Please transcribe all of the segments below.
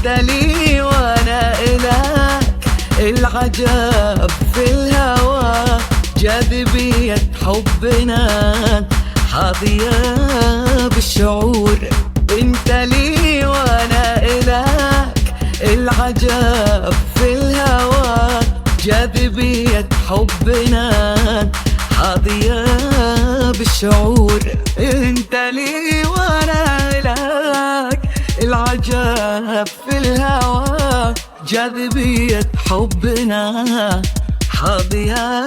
انت لي وانا الك، العجب في الهوى جاذبية حبنا حاضية بالشعور. انت لي وانا الك، العجب في الهوى جاذبية حبنا حاضية بالشعور. انت لي وانا لك، العجب في الهوى جاذبية حبنا حاضية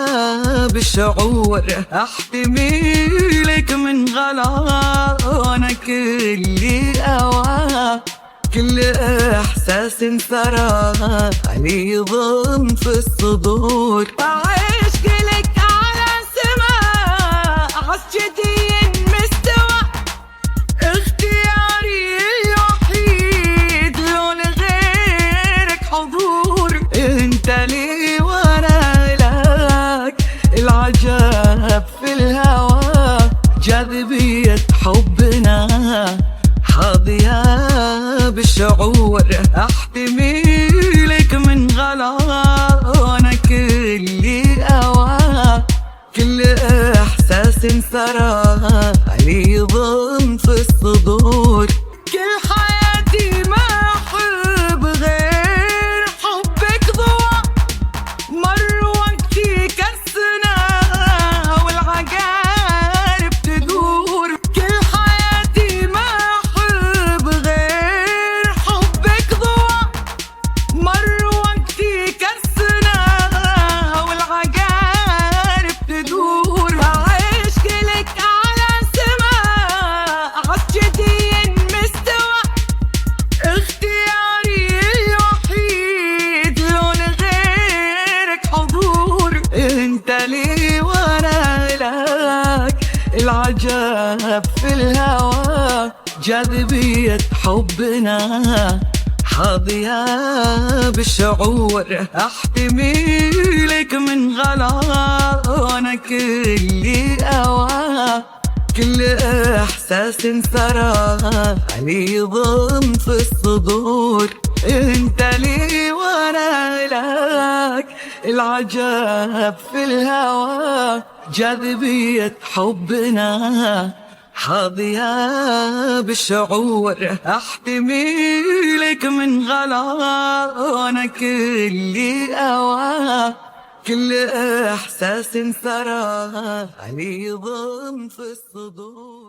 بالشعور. احتمي لك من غلانا كل أوى، كل احساس ثرى علي ضم في الصدور. أعيش لك على سماء عسجدي مستوى، اختياري الوحيد لون غيرك حضور. انت لي وانا لك، العجب في الهوى جاذبية حبنا حاضية بالشعور. احتمي لك من غلانا كل أوى، كل احساس ثرى علي ضم في الصدور. كل حياتي ما أحب غير حبك ضوى، مر وقتي كالسنة والعقارب تدور. كل حياتي ما أحب غير حبك ضوى، مر وقتي كالسنة والعقارب تدور. أعيش لك على سماء عسجدي مستوى، اختياري الوحيد لون غيرك حضور. انت لي وانا لك، العجب في الهوى جاذبية حبنا حاضية بالشعور. احتمي لك من غلانا كل أوى، كل احساس ثرى علي ضم في الصدور. انت لي وانا لك، العجب في الهوى جاذبية حبنا حاضية بالشعور. احتمي لك من غلانا كل أوى، كل احساس ثرى علي ضم في الصدور.